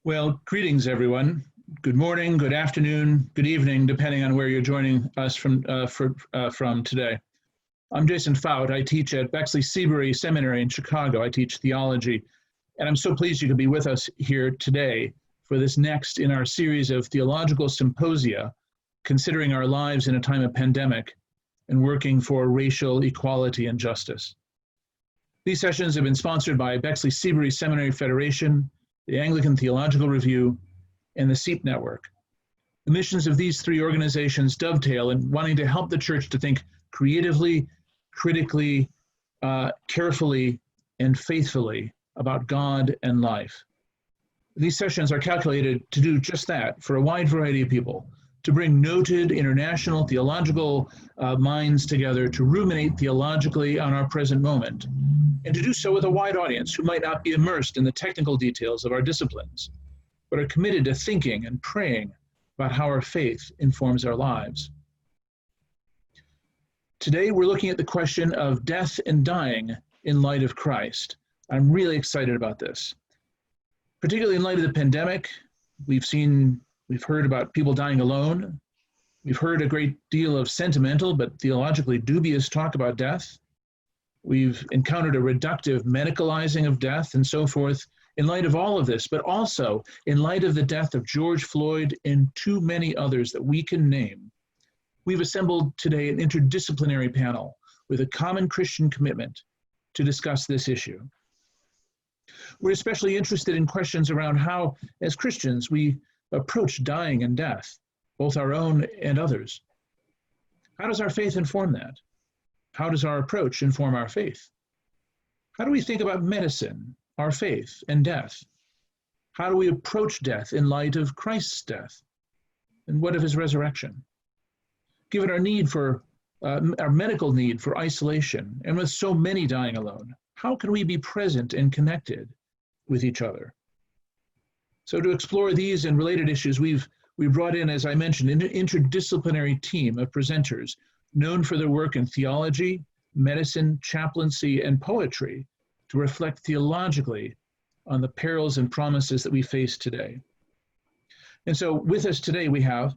Well, greetings, everyone. Good morning, good afternoon, good evening, depending on where you're joining us from today. I'm Jason Fout. I teach at Bexley Seabury Seminary in Chicago. I teach theology, and I'm so pleased you could be with us here today for this next in our series of theological symposia, considering our lives in a time of pandemic and working for racial equality and justice. These sessions have been sponsored by Bexley Seabury Seminary Federation, the Anglican Theological Review, and the SEEP Network. The missions of these three organizations dovetail in wanting to help the church to think creatively, critically, carefully, and faithfully about God and life. These sessions are calculated to do just that for a wide variety of people, to bring noted international theological minds together to ruminate theologically on our present moment, and to do so with a wide audience who might not be immersed in the technical details of our disciplines, but are committed to thinking and praying about how our faith informs our lives. Today, we're looking at the question of death and dying in light of Christ. I'm really excited about this. Particularly in light of the pandemic, we've heard about people dying alone. We've heard a great deal of sentimental but theologically dubious talk about death. We've encountered a reductive medicalizing of death and so forth in light of all of this, but also in light of the death of George Floyd and too many others that we can name. We've assembled today an interdisciplinary panel with a common Christian commitment to discuss this issue. We're especially interested in questions around how, as Christians, we approach dying and death, both our own and others. How does our faith inform that? How does our approach inform our faith? How do we think about medicine, our faith, and death? How do we approach death in light of Christ's death? And what of his resurrection? Given our need for, our medical need for isolation, and with so many dying alone, how can we be present and connected with each other? So to explore these and related issues, we brought in, as I mentioned, an interdisciplinary team of presenters known for their work in theology, medicine, chaplaincy, and poetry to reflect theologically on the perils and promises that we face today. And so with us today, we have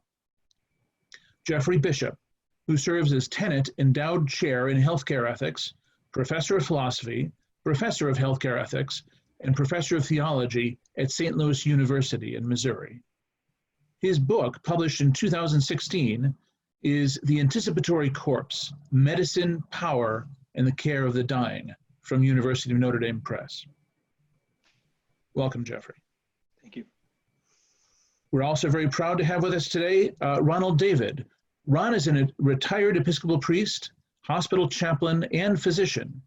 Jeffrey Bishop, who serves as Tenet Endowed Chair in Healthcare Ethics, Professor of Philosophy, Professor of Healthcare Ethics, and Professor of Theology at St. Louis University in Missouri. His book, published in 2016, is The Anticipatory Corpse, Medicine, Power, and the Care of the Dying, from University of Notre Dame Press. Welcome, Jeffrey. Thank you. We're also very proud to have with us today Ronald David. Ron is a retired Episcopal priest, hospital chaplain, and physician.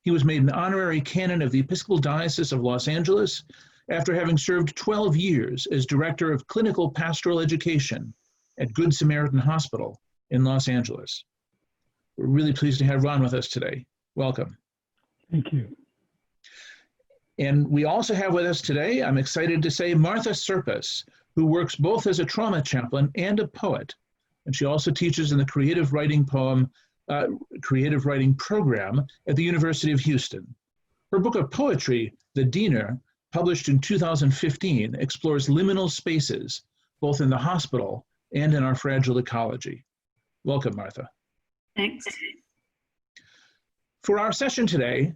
He was made an honorary canon of the Episcopal Diocese of Los Angeles after having served 12 years as Director of Clinical Pastoral Education at Good Samaritan Hospital in Los Angeles. We're really pleased to have Ron with us today. Welcome. Thank you. And we also have with us today, I'm excited to say, Martha Serpas, who works both as a trauma chaplain and a poet. And she also teaches in the creative writing program at the University of Houston. Her book of poetry, The Diener, published in 2015, explores liminal spaces, both in the hospital and in our fragile ecology. Welcome, Martha. Thanks. For our session today,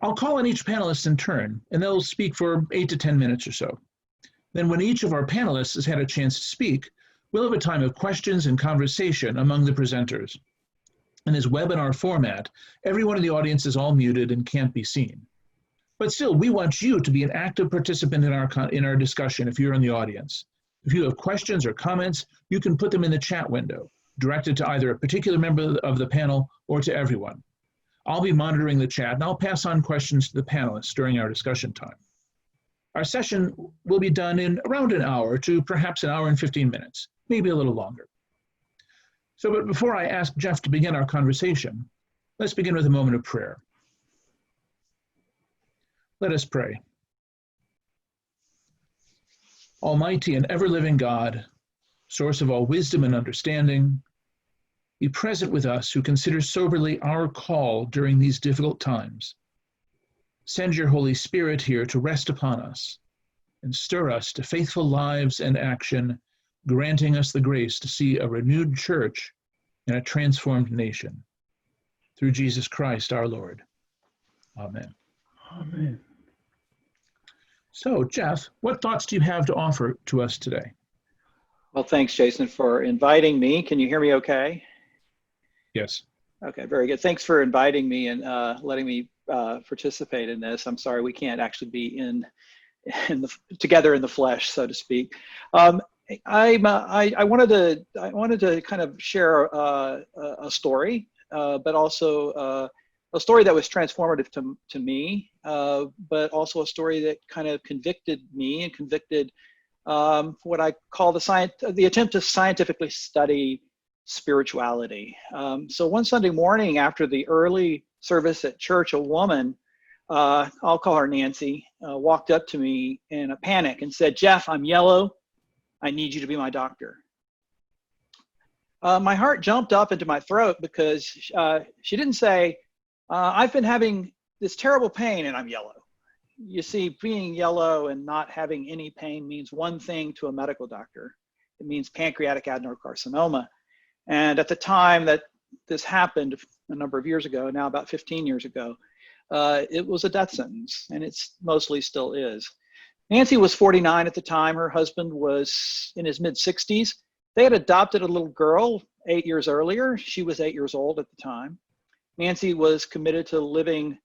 I'll call on each panelist in turn, and they'll speak for 8 to 10 minutes or so. Then when each of our panelists has had a chance to speak, we'll have a time of questions and conversation among the presenters. In this webinar format, everyone in the audience is all muted and can't be seen. But still, we want you to be an active participant in our discussion if you're in the audience. If you have questions or comments, you can put them in the chat window, directed to either a particular member of the panel or to everyone. I'll be monitoring the chat, and I'll pass on questions to the panelists during our discussion time. Our session will be done in around an hour to perhaps an hour and 15 minutes, maybe a little longer. So, but before I ask Jeff to begin our conversation, let's begin with a moment of prayer. Let us pray. Almighty and ever-living God, source of all wisdom and understanding, be present with us who consider soberly our call during these difficult times. Send your Holy Spirit here to rest upon us, and stir us to faithful lives and action, granting us the grace to see a renewed church and a transformed nation. Through Jesus Christ our Lord. Amen. Amen. So, Jeff, what thoughts do you have to offer to us today? Well, thanks, Jason, for inviting me. Can you hear me okay? Yes. Okay, very good. Thanks for inviting me and letting me participate in this. I'm sorry we can't actually be together in the flesh, so to speak. I wanted to kind of share a story, but also a story that was transformative to me, but also a story that kind of convicted me and convicted what I call the attempt to scientifically study spirituality. So one Sunday morning after the early service at church, a woman, I'll call her Nancy, walked up to me in a panic and said, "Jeff, I'm yellow. I need you to be my doctor." My heart jumped up into my throat because she didn't say, "I've been having this terrible pain and I'm yellow." You see, being yellow and not having any pain means one thing to a medical doctor. It means pancreatic adenocarcinoma. And at the time that this happened a number of years ago, now about 15 years ago, it was a death sentence, and it mostly still is. Nancy was 49 at the time. Her husband was in his mid-60s. They had adopted a little girl 8 years earlier. She was 8 years old at the time. Nancy was committed to living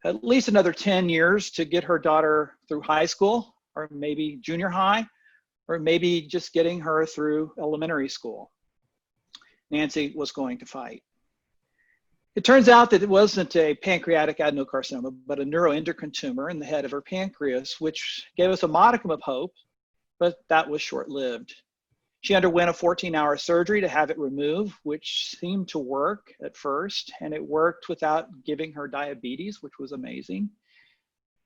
at least another 10 years to get her daughter through high school, or maybe junior high, or maybe just getting her through elementary school. Nancy was going to fight. It turns out that it wasn't a pancreatic adenocarcinoma, but a neuroendocrine tumor in the head of her pancreas, which gave us a modicum of hope, but that was short-lived. She underwent a 14-hour surgery to have it removed, which seemed to work at first, and it worked without giving her diabetes, which was amazing.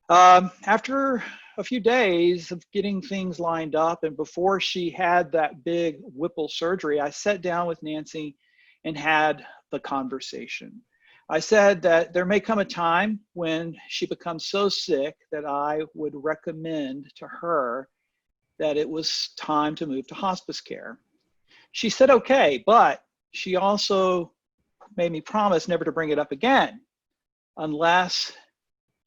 After a few days of getting things lined up, and before she had that big Whipple surgery, I sat down with Nancy and had the conversation. I said that there may come a time when she becomes so sick that I would recommend to her that it was time to move to hospice care. She said, okay, but she also made me promise never to bring it up again unless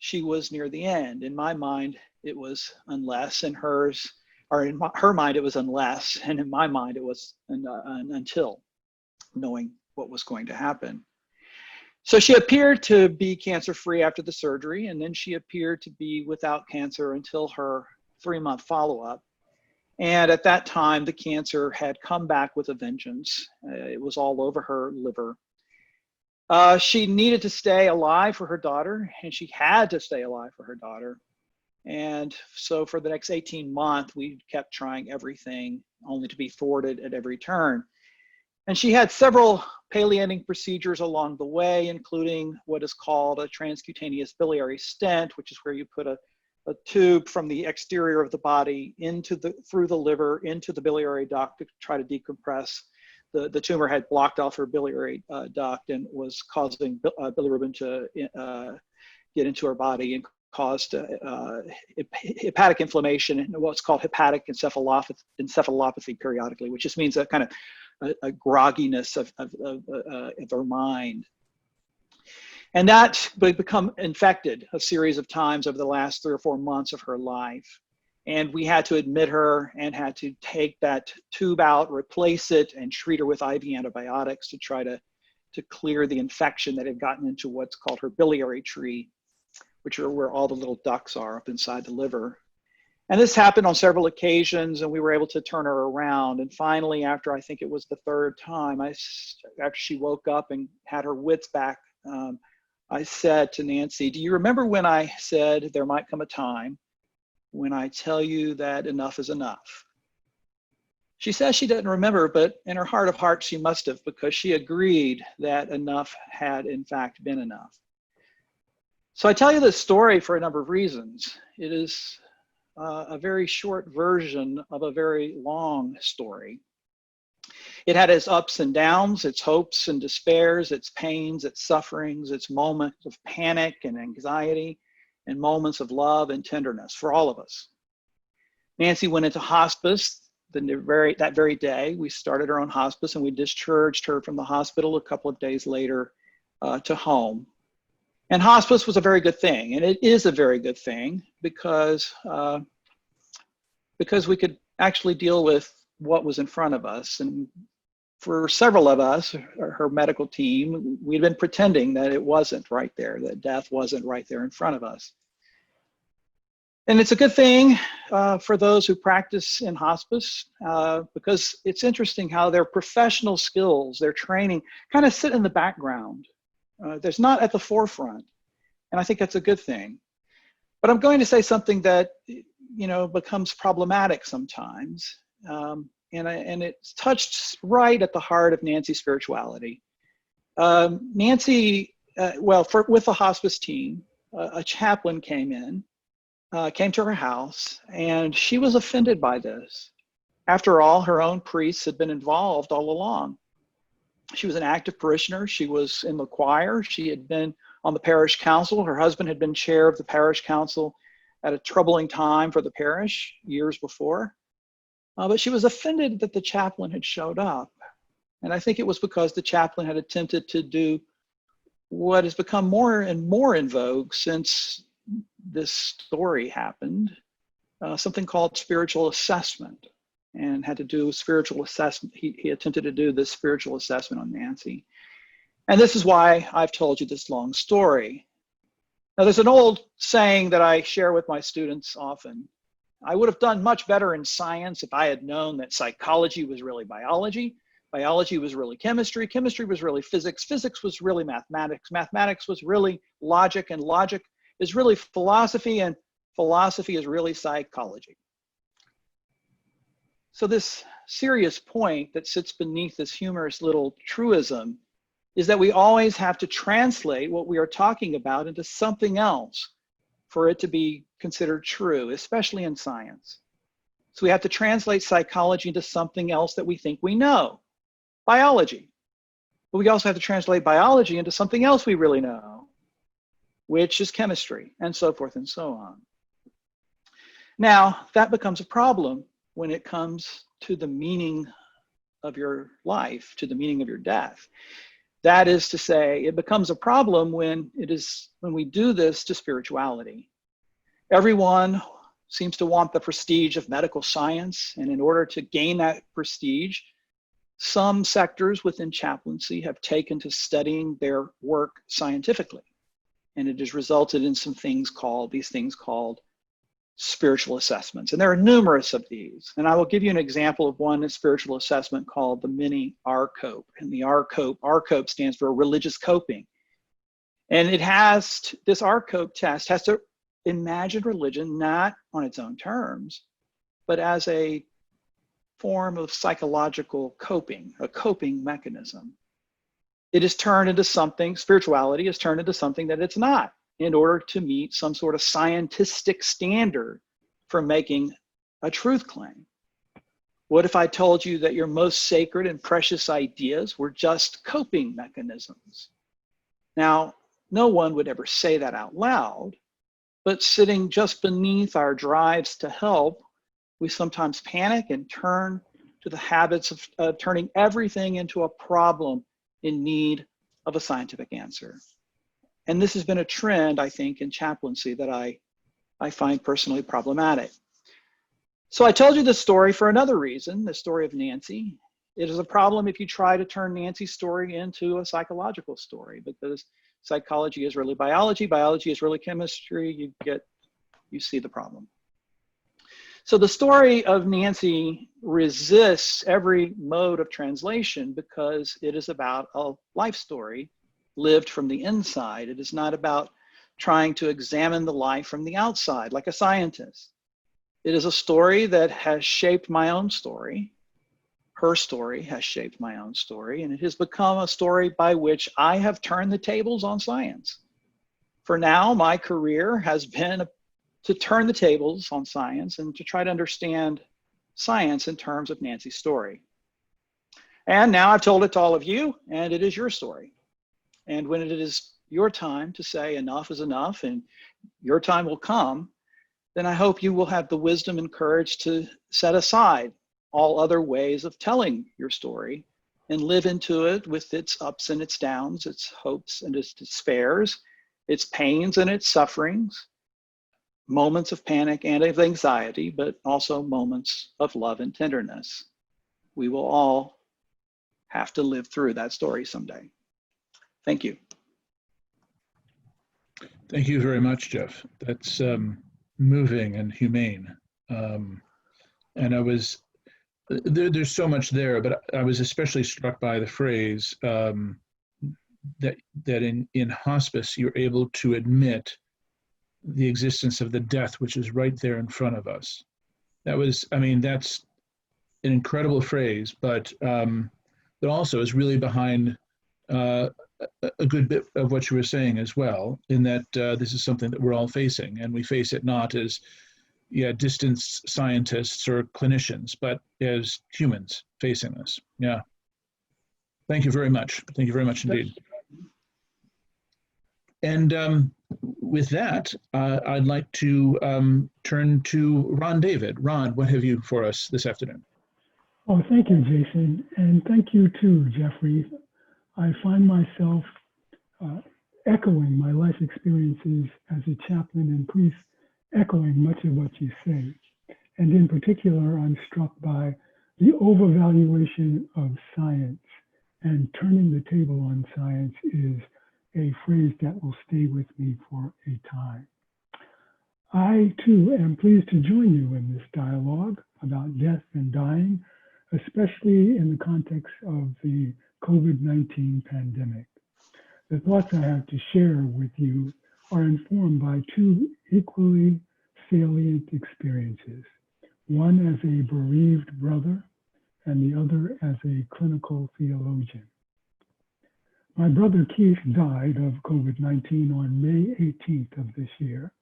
she was near the end. In my mind, it was unless, in hers, or in her mind, it was unless, and in my mind, it was until, knowing what was going to happen. So she appeared to be cancer-free after the surgery, and then she appeared to be without cancer until her 3-month follow-up. And at that time, the cancer had come back with a vengeance. It was all over her liver. She needed to stay alive for her daughter, and she had to stay alive for her daughter. And so for the next 18 months, we kept trying everything, only to be thwarted at every turn. And she had several palliating procedures along the way, including what is called a transcutaneous biliary stent, which is where you put a tube from the exterior of the body through the liver into the biliary duct to try to decompress. The tumor had blocked off her biliary duct and was causing bilirubin to get into her body and caused hepatic inflammation and what's called hepatic encephalopathy periodically, which just means a kind of a grogginess of her mind. And that would become infected a series of times over the last 3 or 4 months of her life. And we had to admit her and had to take that tube out, replace it, and treat her with IV antibiotics to try to clear the infection that had gotten into what's called her biliary tree, which are where all the little ducts are up inside the liver. And this happened on several occasions, and we were able to turn her around. And finally, after I think it was the 3rd time, after she woke up and had her wits back, I said to Nancy, "Do you remember when I said there might come a time when I tell you that enough is enough?" She says she doesn't remember, but in her heart of hearts, she must have, because she agreed that enough had in fact been enough. So I tell you this story for a number of reasons. It is a very short version of a very long story. It had its ups and downs, its hopes and despairs, its pains, its sufferings, its moments of panic and anxiety, and moments of love and tenderness for all of us. Nancy went into hospice that very day. We started her on hospice, and we discharged her from the hospital a couple of days later to home. And hospice was a very good thing, and it is a very good thing because we could actually deal with what was in front of us. And for several of us, her medical team, we'd been pretending that it wasn't right there, that death wasn't right there in front of us. And it's a good thing for those who practice in hospice because it's interesting how their professional skills, their training kind of sit in the background. There's not at the forefront. And I think that's a good thing. But I'm going to say something that, becomes problematic sometimes. And it's touched right at the heart of Nancy's spirituality. Nancy, with the hospice team, a chaplain came to her house, and she was offended by this. After all, her own priests had been involved all along. She was an active parishioner. She was in the choir. She had been on the parish council. Her husband had been chair of the parish council at a troubling time for the parish years before. But she was offended that the chaplain had showed up. And I think it was because the chaplain had attempted to do what has become more and more in vogue since this story happened, something called spiritual assessment, and had to do with spiritual assessment. He attempted to do this spiritual assessment on Nancy. And this is why I've told you this long story. Now, there's an old saying that I share with my students often. I would have done much better in science if I had known that psychology was really biology, biology was really chemistry, chemistry was really physics, physics was really mathematics, mathematics was really logic, and logic is really philosophy, and philosophy is really psychology. So this serious point that sits beneath this humorous little truism is that we always have to translate what we are talking about into something else for it to be considered true, especially in science. So we have to translate psychology into something else that we think we know, biology. But we also have to translate biology into something else we really know, which is chemistry, and so forth and so on. Now, that becomes a problem when it comes to the meaning of your life, to the meaning of your death. That is to say, it becomes a problem when we do this to spirituality. Everyone seems to want the prestige of medical science, and in order to gain that prestige, some sectors within chaplaincy have taken to studying their work scientifically. And it has resulted in these things called spiritual assessments. And there are numerous of these. And I will give you an example of one, a spiritual assessment called the mini RCOPE. And the RCOPE stands for religious coping. And this RCOPE test has to imagine religion not on its own terms, but as a form of psychological coping, a coping mechanism. It is turned into something, spirituality is turned into something that it's not, in order to meet some sort of scientific standard for making a truth claim. What if I told you that your most sacred and precious ideas were just coping mechanisms? Now, no one would ever say that out loud, but sitting just beneath our drives to help, we sometimes panic and turn to the habits of turning everything into a problem in need of a scientific answer. And this has been a trend, I think, in chaplaincy that I find personally problematic. So I told you this story for another reason, the story of Nancy. It is a problem if you try to turn Nancy's story into a psychological story, because psychology is really biology, biology is really chemistry, you see the problem. So the story of Nancy resists every mode of translation because it is about a life story lived from the inside. It is not about trying to examine the life from the outside like a scientist. It is a story that has shaped my own story. Her story has shaped my own story, and it has become a story by which I have turned the tables on science. For now, my career has been to turn the tables on science and to try to understand science in terms of Nancy's story. And now I've told it to all of you, and it is your story. And when it is your time to say enough is enough and your time will come, then I hope you will have the wisdom and courage to set aside all other ways of telling your story and live into it with its ups and its downs, its hopes and its despairs, its pains and its sufferings, moments of panic and of anxiety, but also moments of love and tenderness. We will all have to live through that story someday. Thank you. Thank you very much, Jeff. That's moving and humane. And I was, there's so much there, but I was especially struck by the phrase that in hospice, you're able to admit the existence of the death, which is right there in front of us. That was, I mean, that's an incredible phrase, but also is really behind a good bit of what you were saying as well, in that this is something that we're all facing, and we face it not as distanced scientists or clinicians, but as humans facing this. Yeah. Thank you very much. Thank you very much indeed. And with that, I'd like to turn to Ron David. Ron, what have you for us this afternoon? Oh, thank you, Jason. And thank you too, Jeffrey. I find myself echoing my life experiences as a chaplain and priest, echoing much of what you say. And in particular, I'm struck by the overvaluation of science, and turning the table on science is a phrase that will stay with me for a time. I too am pleased to join you in this dialogue about death and dying, especially in the context of the COVID-19 pandemic. The thoughts I have to share with you are informed by two equally salient experiences, one as a bereaved brother and the other as a clinical theologian. My brother Keith died of COVID-19 on May 18th of this year.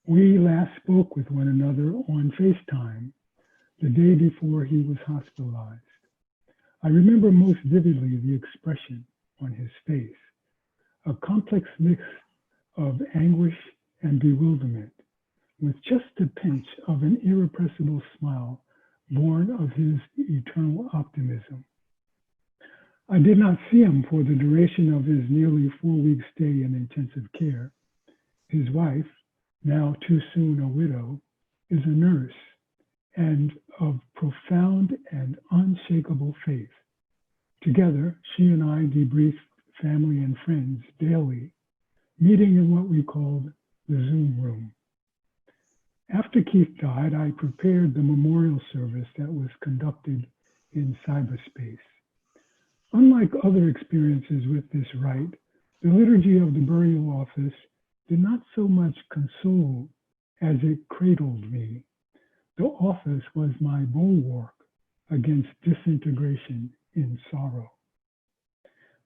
We last spoke with one another on FaceTime the day before he was hospitalized. I remember most vividly the expression on his face, a complex mix of anguish and bewilderment, with just a pinch of an irrepressible smile born of his eternal optimism. I did not see him for the duration of his nearly 4-week stay in intensive care. His wife, now too soon a widow, is a nurse and of profound and unshakable faith. Together, she and I debriefed family and friends daily, meeting in what we called the Zoom room. After Keith died, I prepared the memorial service that was conducted in cyberspace. Unlike other experiences with this rite, the liturgy of the burial office did not so much console as it cradled me. The office was my bulwark against disintegration in sorrow.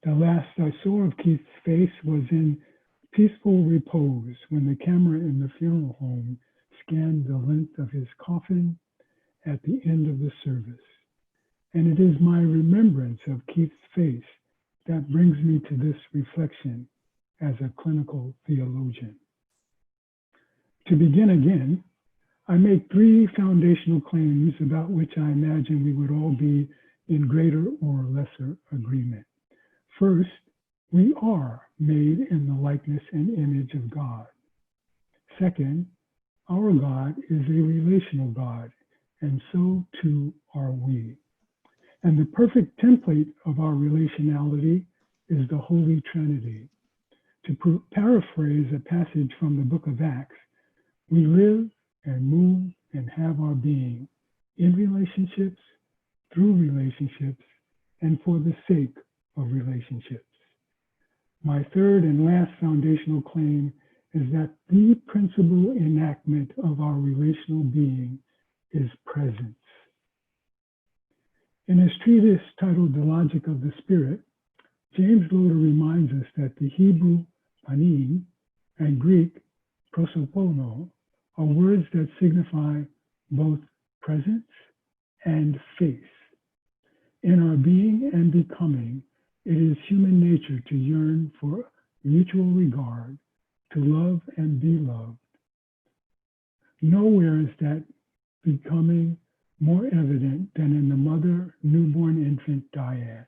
The last I saw of Keith's face was in peaceful repose when the camera in the funeral home scanned the length of his coffin at the end of the service. And it is my remembrance of Keith's face that brings me to this reflection as a clinical theologian. To begin again, I make 3 foundational claims about which I imagine we would all be in greater or lesser agreement. First, we are made in the likeness and image of God. Second, our God is a relational God, and so too are we. And the perfect template of our relationality is the Holy Trinity. To paraphrase a passage from the book of Acts, we live and move and have our being in relationships, through relationships, and for the sake of relationships. My third and last foundational claim is that the principal enactment of our relational being is presence. In his treatise titled The Logic of the Spirit, James Loder reminds us that the Hebrew panim and Greek prosopono are words that signify both presence and face. In our being and becoming, it is human nature to yearn for mutual regard, to love and be loved. Nowhere is that becoming more evident than in the mother newborn infant dyad.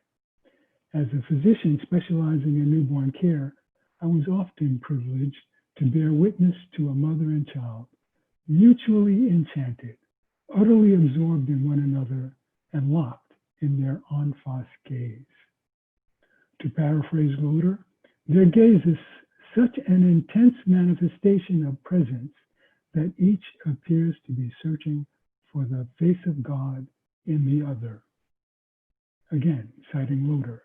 As a physician specializing in newborn care, I was often privileged to bear witness to a mother and child, mutually enchanted, utterly absorbed in one another, and locked in their en face gaze. To paraphrase Loder, their gaze is such an intense manifestation of presence that each appears to be searching for the face of God in the other. Again, citing Loder,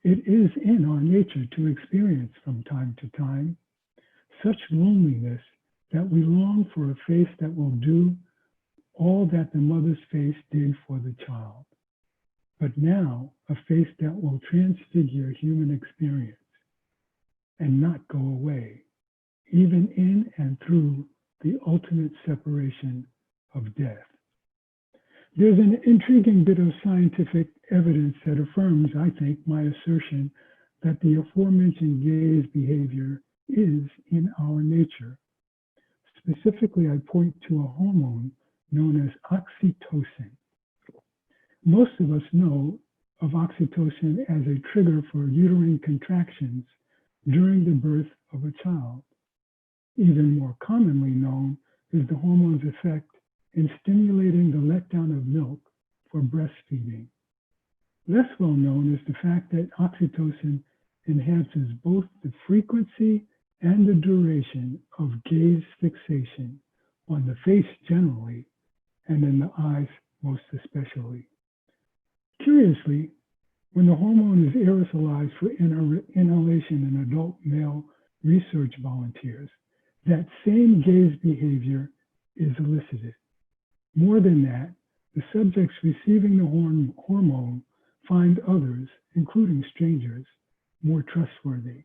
it is in our nature to experience from time to time such loneliness that we long for a face that will do all that the mother's face did for the child, but now a face that will transfigure human experience and not go away, even in and through the ultimate separation of death. There's an intriguing bit of scientific evidence that affirms, I think, my assertion that the aforementioned gaze behavior is in our nature. Specifically, I point to a hormone known as oxytocin. Most of us know of oxytocin as a trigger for uterine contractions during the birth of a child. Even more commonly known is the hormone's effect in stimulating the letdown of milk for breastfeeding. Less well known is the fact that oxytocin enhances both the frequency and the duration of gaze fixation on the face generally and in the eyes most especially. Curiously, when the hormone is aerosolized for inhalation in adult male research volunteers, that same gaze behavior is elicited. More than that, the subjects receiving the hormone find others, including strangers, more trustworthy.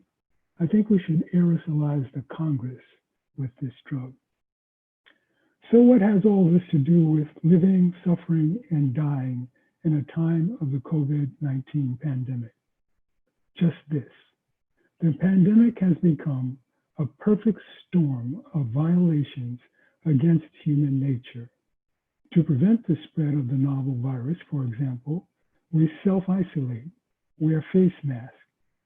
I think we should aerosolize the Congress with this drug. So what has all this to do with living, suffering, and dying in a time of the COVID-19 pandemic? Just this. The pandemic has become a perfect storm of violations against human nature. To prevent the spread of the novel virus, for example, we self-isolate, wear face masks,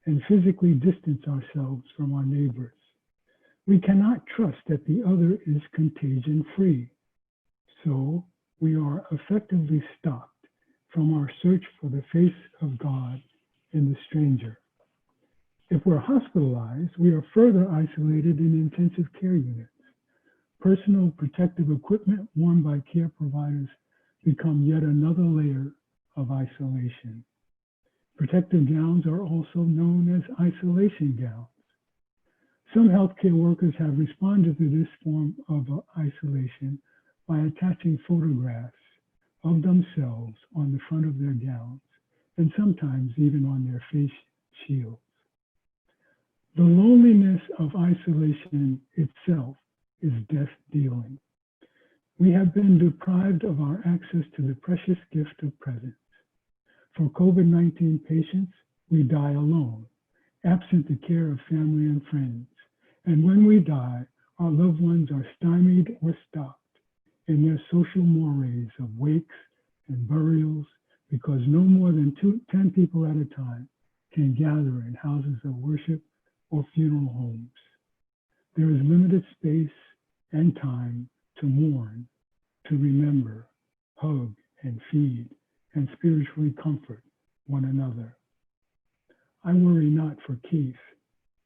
and physically distance ourselves from our neighbors. We cannot trust that the other is contagion-free. So we are effectively stopped from our search for the face of God in the stranger. If we're hospitalized, we are further isolated in intensive care units. Personal protective equipment worn by care providers become yet another layer of isolation. Protective gowns are also known as isolation gowns. Some healthcare workers have responded to this form of isolation by attaching photographs of themselves on the front of their gowns, and sometimes even on their face shields. The loneliness of isolation itself is death dealing. We have been deprived of our access to the precious gift of presence. For COVID-19 patients, we die alone, absent the care of family and friends. And when we die, our loved ones are stymied or stopped in their social mores of wakes and burials because no more than 10 people at a time can gather in houses of worship or funeral homes. There is limited space and time to mourn, to remember, hug and feed, and spiritually comfort one another. I worry not for Keith.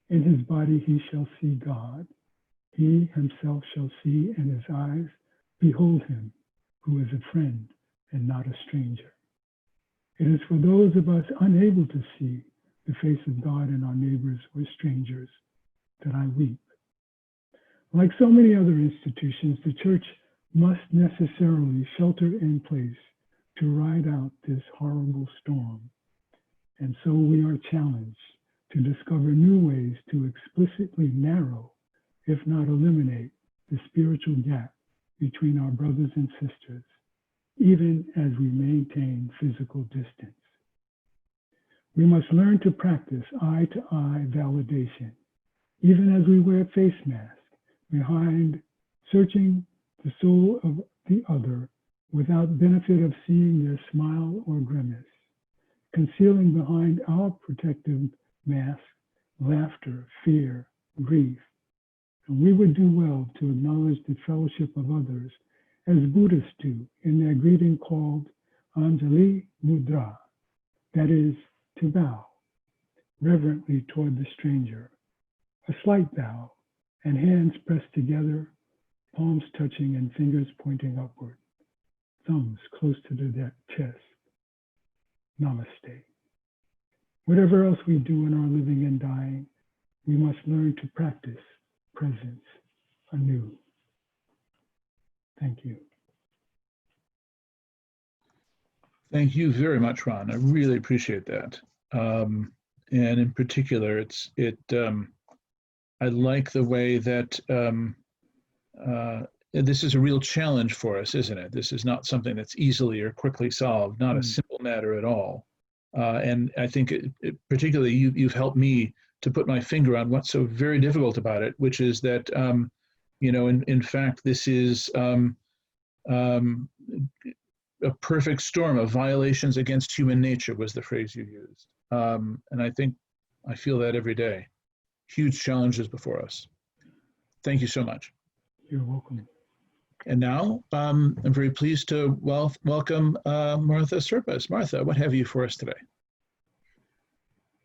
In his body he shall see God. He himself shall see, and his eyes behold him, who is a friend and not a stranger. It is for those of us unable to see the face of God in our neighbors or strangers that I weep. Like so many other institutions, the church must necessarily shelter in place to ride out this horrible storm. And so we are challenged to discover new ways to explicitly narrow, if not eliminate, the spiritual gap between our brothers and sisters, even as we maintain physical distance. We must learn to practice eye-to-eye validation, even as we wear face masks, searching the soul of the other without benefit of seeing their smile or grimace, concealing behind our protective mask laughter, fear, grief. And we would do well to acknowledge the fellowship of others as Buddhists do in their greeting called Anjali Mudra, that is, to bow reverently toward the stranger, a slight bow, and hands pressed together, palms touching and fingers pointing upward, thumbs close to the chest. Namaste. Whatever else we do in our living and dying, we must learn to practice presence anew. Thank you. Thank you very much, Ron. I really appreciate that. And in particular, I like the way that this is a real challenge for us, isn't it? This is not something that's easily or quickly solved, not a simple matter at all. And I think particularly you've helped me to put my finger on what's so very difficult about it, which is that, in fact, this is a perfect storm of violations against human nature was the phrase you used. And I feel that every day. Huge challenges before us. Thank you so much. You're welcome. And now I'm very pleased to welcome Martha Serpas. Martha, what have you for us today?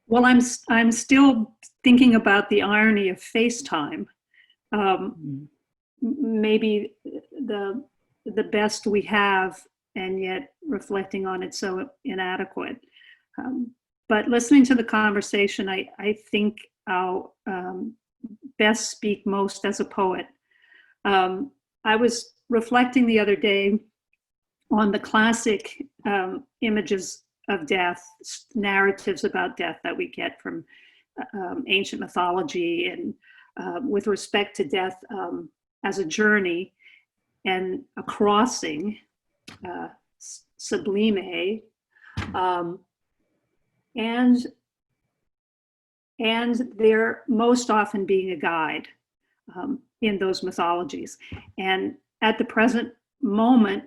Well, I'm still thinking about the irony of FaceTime. Maybe the best we have, and yet reflecting on it so inadequate. But listening to the conversation, I think I'll best speak most as a poet. I was reflecting the other day on the classic images of death, narratives about death that we get from ancient mythology, and with respect to death as a journey and a crossing, sublime, and they're most often being a guide in those mythologies. And at the present moment,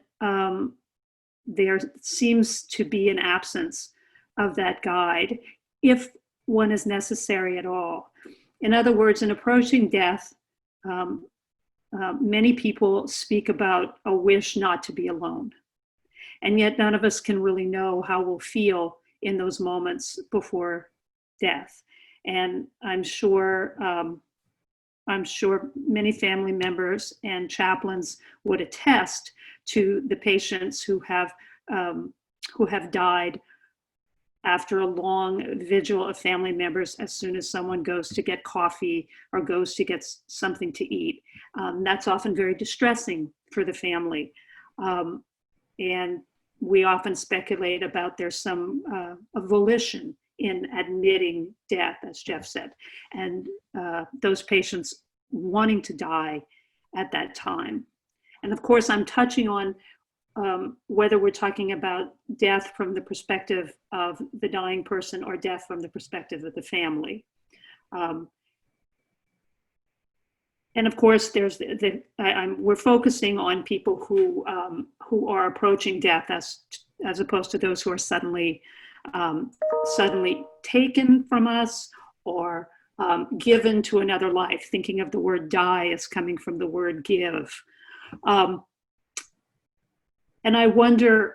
there seems to be an absence of that guide, if one is necessary at all. In other words, in approaching death, many people speak about a wish not to be alone. And yet none of us can really know how we'll feel in those moments before death. And I'm sure many family members and chaplains would attest to the patients who have died after a long vigil of family members as soon as someone goes to get coffee or goes to get something to eat. That's often very distressing for the family. And we often speculate about there's some a volition in admitting death, as Jeff said, and those patients wanting to die at that time. And of course, I'm touching on whether we're talking about death from the perspective of the dying person or death from the perspective of the family. And of course, there's we're focusing on people who are approaching death as opposed to those who are suddenly taken from us or given to another life, thinking of the word die as coming from the word give. And I wonder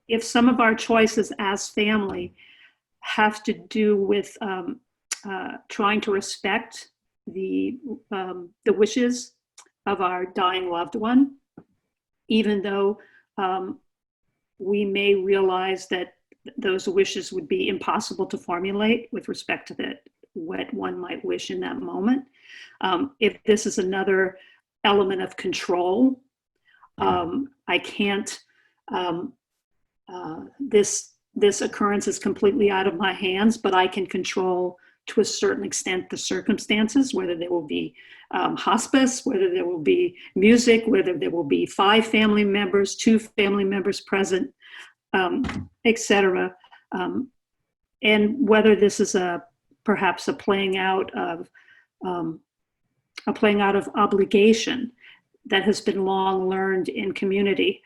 if some of our choices as family have to do with trying to respect the wishes of our dying loved one, even though we may realize that those wishes would be impossible to formulate with respect to what one might wish in that moment. If this is another element of control, I can't, this occurrence is completely out of my hands, but I can control to a certain extent the circumstances, whether there will be hospice, whether there will be music, whether there will be 5 family members, 2 family members present, etc. And whether this is perhaps a playing out of obligation that has been long learned in community.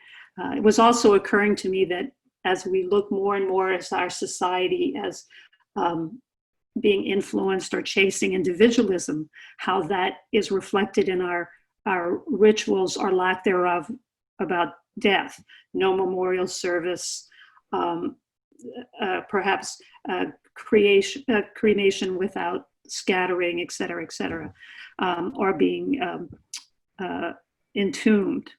It was also occurring to me that as we look more and more as our society as being influenced or chasing individualism, how that is reflected in our rituals or lack thereof about death. No memorial service, perhaps cremation without scattering, et cetera, or being entombed.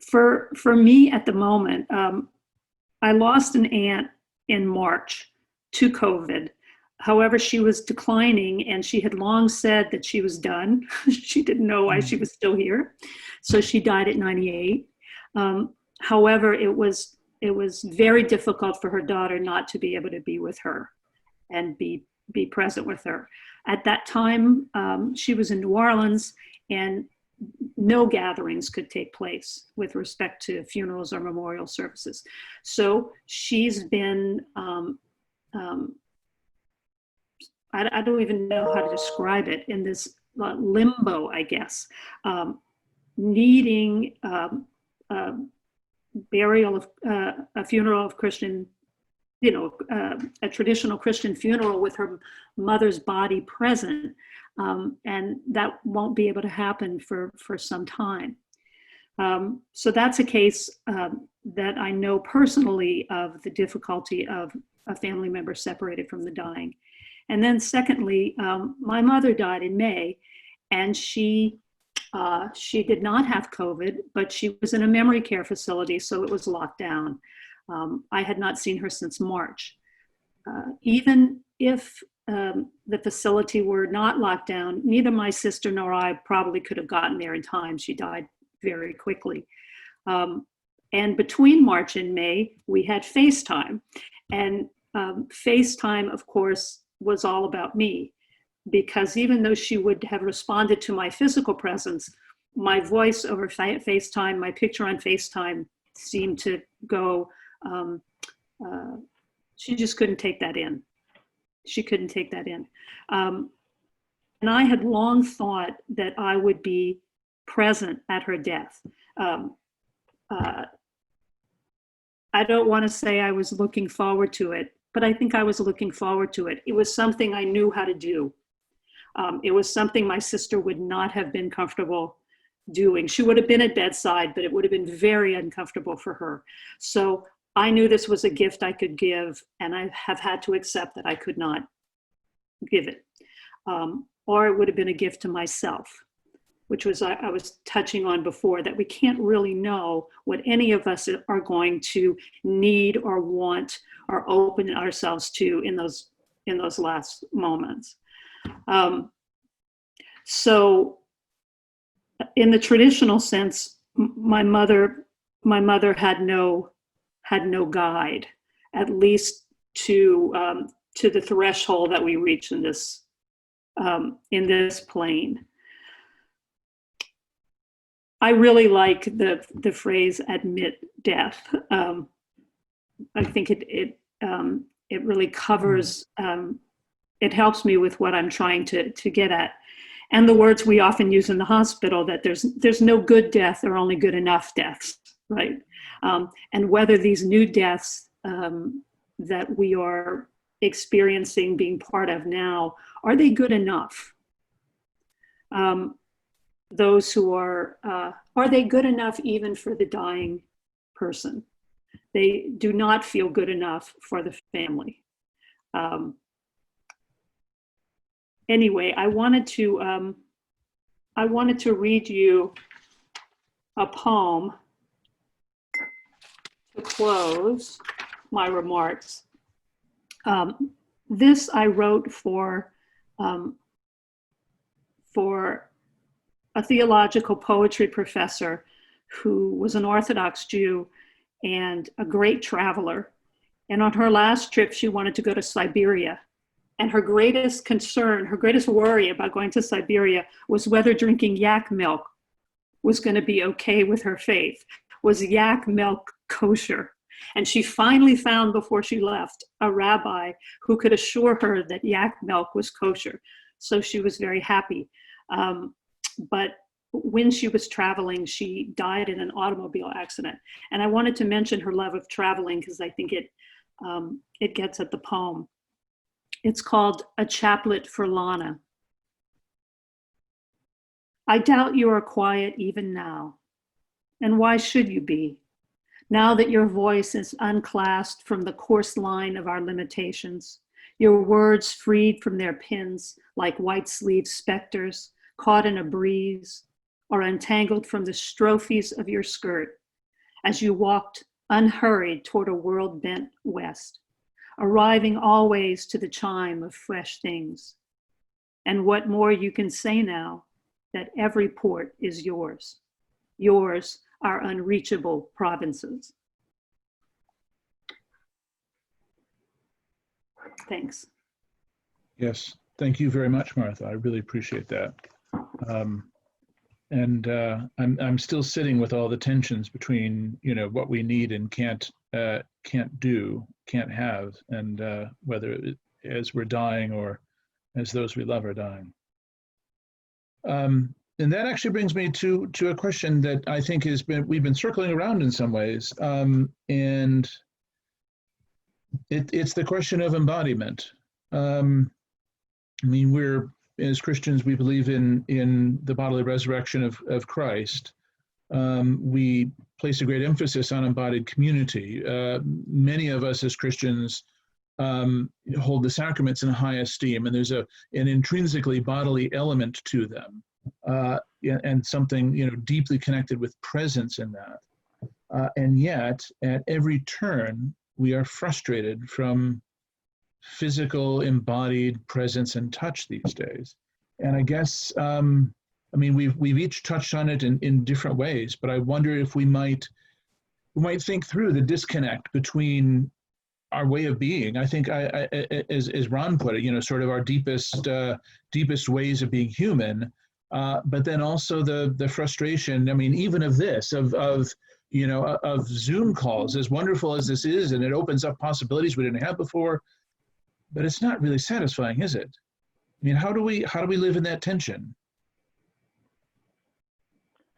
For me at the moment, I lost an aunt in March to COVID. However, she was declining and she had long said that she was done. She didn't know why she was still here. So she died at 98. However, it was very difficult for her daughter not to be able to be with her and be present with her. At that time, she was in New Orleans and no gatherings could take place with respect to funerals or memorial services. So she's been, I don't even know how to describe it, in this limbo, I guess, needing burial of a funeral of Christian, a traditional Christian funeral with her mother's body present. And that won't be able to happen for some time. So that's a case that I know personally of the difficulty of a family member separated from the dying. And then secondly, my mother died in May, and she did not have COVID, but she was in a memory care facility, so it was locked down. I had not seen her since March. Even if the facility were not locked down, neither my sister nor I probably could have gotten there in time. She died very quickly. And between March and May, we had FaceTime. And FaceTime, of course, was all about me, because even though she would have responded to my physical presence, my voice over FaceTime, my picture on FaceTime seemed to go, she just couldn't take that in. She couldn't take that in. And I had long thought that I would be present at her death. I don't want to say I was looking forward to it, but I think I was looking forward to it. It was something I knew how to do. It was something my sister would not have been comfortable doing. She would have been at bedside, but it would have been very uncomfortable for her. So I knew this was a gift I could give, and I have had to accept that I could not give it. Or it would have been a gift to myself, which was I was touching on before, that we can't really know what any of us are going to need or want or open ourselves to in those last moments. So in the traditional sense, my mother had no guide, at least to the threshold that we reach in this plane. I really like the phrase "admit death." I think it really covers. It helps me with what I'm trying to get at, and the words we often use in the hospital, that there's no good death or only good enough deaths, right? And whether these new deaths that we are experiencing, being part of now, are they good enough? Those who are they good enough even for the dying person? They do not feel good enough for the family. Anyway, I wanted to read you a poem to close my remarks. This I wrote for a theological poetry professor who was an Orthodox Jew and a great traveler. And on her last trip, she wanted to go to Siberia. And her greatest concern, her greatest worry about going to Siberia was whether drinking yak milk was going to be okay with her faith. Was yak milk kosher? And she finally found, before she left, a rabbi who could assure her that yak milk was kosher. So she was very happy. But when she was traveling, she died in an automobile accident. And I wanted to mention her love of traveling because I think it gets at the poem. It's called A Chaplet for Lana. I doubt you are quiet even now. And why should you be? Now that your voice is unclasped from the coarse line of our limitations, your words freed from their pins like white-sleeved specters caught in a breeze or untangled from the strophes of your skirt as you walked unhurried toward a world bent west, arriving always to the chime of fresh things. And what more you can say now that every port is yours. Yours are unreachable provinces. Thanks. Yes, thank you very much, Martha. I really appreciate that. I'm still sitting with all the tensions between, you know, what we need and can't do, can't have, and whether as we're dying or as those we love are dying. And that actually brings me to a question that I think we've been circling around in some ways, and it's the question of embodiment. I mean, as Christians, we believe in the bodily resurrection of Christ. We place a great emphasis on embodied community. Many of us as Christians hold the sacraments in high esteem, and there's an intrinsically bodily element to them, and something, you know, deeply connected with presence in that. And yet, at every turn, we are frustrated from physical embodied presence and touch these days. And I guess, I mean, we've each touched on it in different ways, but I wonder if we might think through the disconnect between our way of being. I think, as Ron put it, you know, sort of our deepest ways of being human, but then also the frustration. I mean, even of this, of Zoom calls, as wonderful as this is, and it opens up possibilities we didn't have before. But it's not really satisfying, is it? I mean, how do we live in that tension?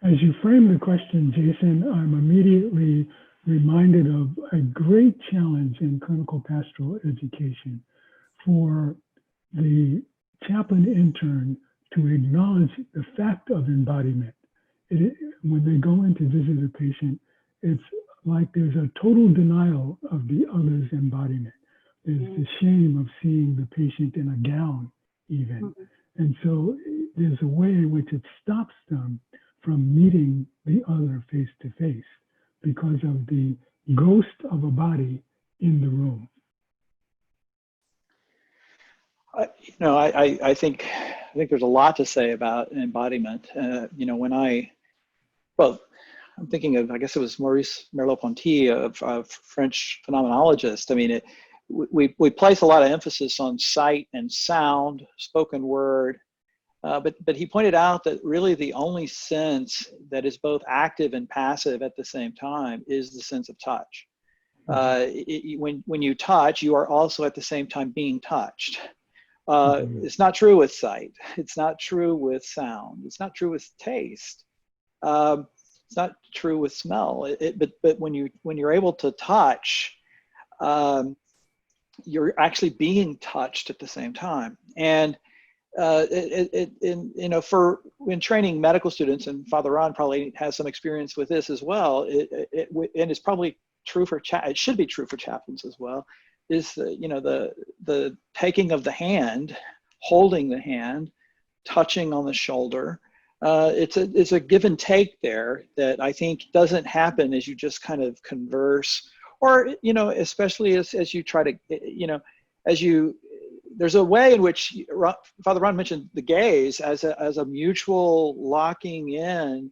As you frame the question, Jason, I'm immediately reminded of a great challenge in clinical pastoral education for the chaplain intern to acknowledge the fact of embodiment. When they go in to visit a patient, it's like there's a total denial of the other's embodiment. There's the shame of seeing the patient in a gown, even. And so there's a way in which it stops them from meeting the other face to face because of the ghost of a body in the room. I think there's a lot to say about embodiment. I'm thinking of, I guess it was Maurice Merleau-Ponty, of French phenomenologist. I mean, we place a lot of emphasis on sight and sound, spoken word, but he pointed out that really the only sense that is both active and passive at the same time is the sense of touch. When you touch, you are also at the same time being touched. It's not true with sight. It's not true with sound. It's not true with taste. It's not true with smell. But when you're able to touch, you're actually being touched at the same time. And when training medical students, and Father Ron probably has some experience with this as well, and it's probably true for it should be true for chaplains as well, is the taking of the hand, holding the hand, touching on the shoulder. It's a give and take there that I think doesn't happen as you just kind of converse, or especially as you try to there's a way in which Father Ron mentioned the gaze as a mutual locking in,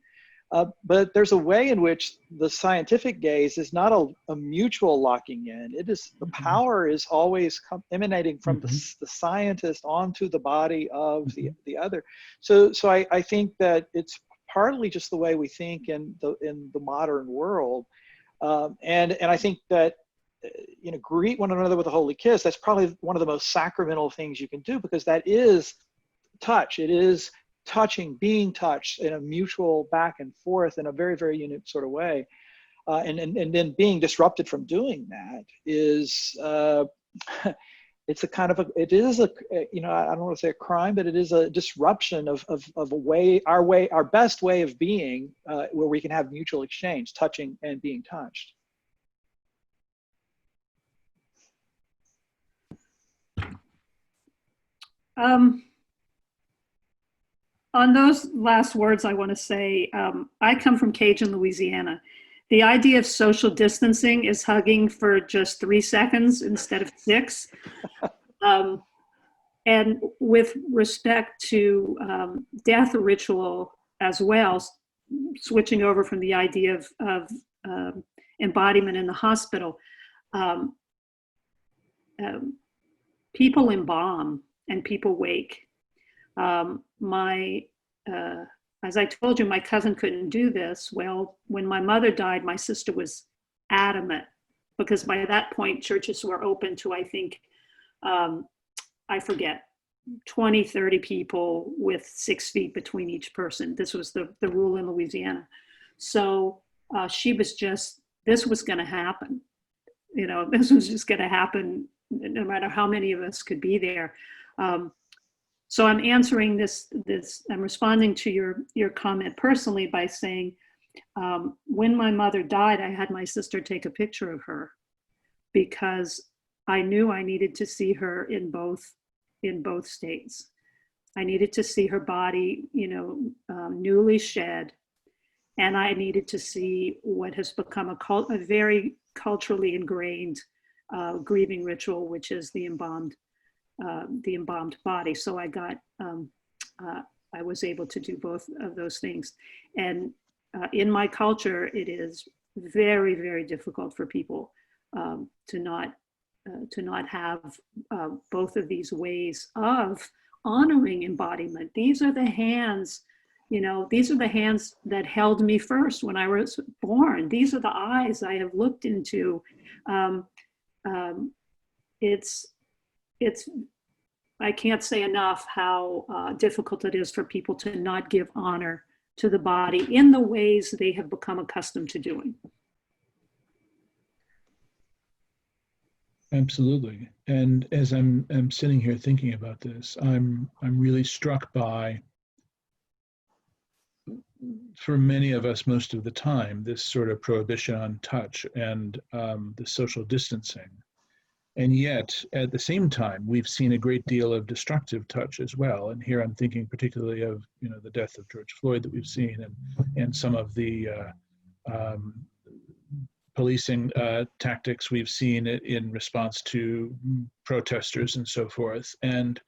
but there's a way in which the scientific gaze is not a mutual locking in. It is, the power is always emanating from the scientist onto the body of the other. So I think that it's partly just the way we think in the modern world, and I think that greet one another with a holy kiss. That's probably one of the most sacramental things you can do, because that is touch. It is touching, being touched in a mutual back and forth in a very, very unique sort of way. And then being disrupted from doing that is, it's a kind of it is a, you know, I don't want to say a crime, but it is a disruption of a way, our best way of being, where we can have mutual exchange, touching and being touched. On those last words, I want to say, I come from Cajun, Louisiana. The idea of social distancing is hugging for just 3 seconds instead of 6. And with respect to death ritual as well, switching over from the idea of embodiment in the hospital, people embalm and people wake. As I told you, my cousin couldn't do this. Well, when my mother died, my sister was adamant, because by that point, churches were open to, I think, I forget, 20, 30 people with 6 feet between each person. This was the rule in Louisiana. So she was just, this was going to happen. You know, this was just going to happen no matter how many of us could be there. So I'm answering this, I'm responding to your comment personally by saying, when my mother died, I had my sister take a picture of her, because I knew I needed to see her in both states. I needed to see her body, you know, newly shed, and I needed to see what has become a very culturally ingrained grieving ritual, which is the embalmed body. So I got, I was able to do both of those things. And in my culture, it is very, very difficult for people to not have both of these ways of honoring embodiment. These are the hands, you know, these are the hands that held me first when I was born. These are the eyes I have looked into. It's I can't say enough how difficult it is for people to not give honor to the body in the ways they have become accustomed to doing. Absolutely. And as I'm sitting here thinking about this, I'm really struck by, for many of us most of the time, this sort of prohibition on touch and the social distancing. And yet, at the same time, we've seen a great deal of destructive touch as well. And here I'm thinking particularly of, you know, the death of George Floyd that we've seen, and some of the policing tactics we've seen in response to protesters and so forth. And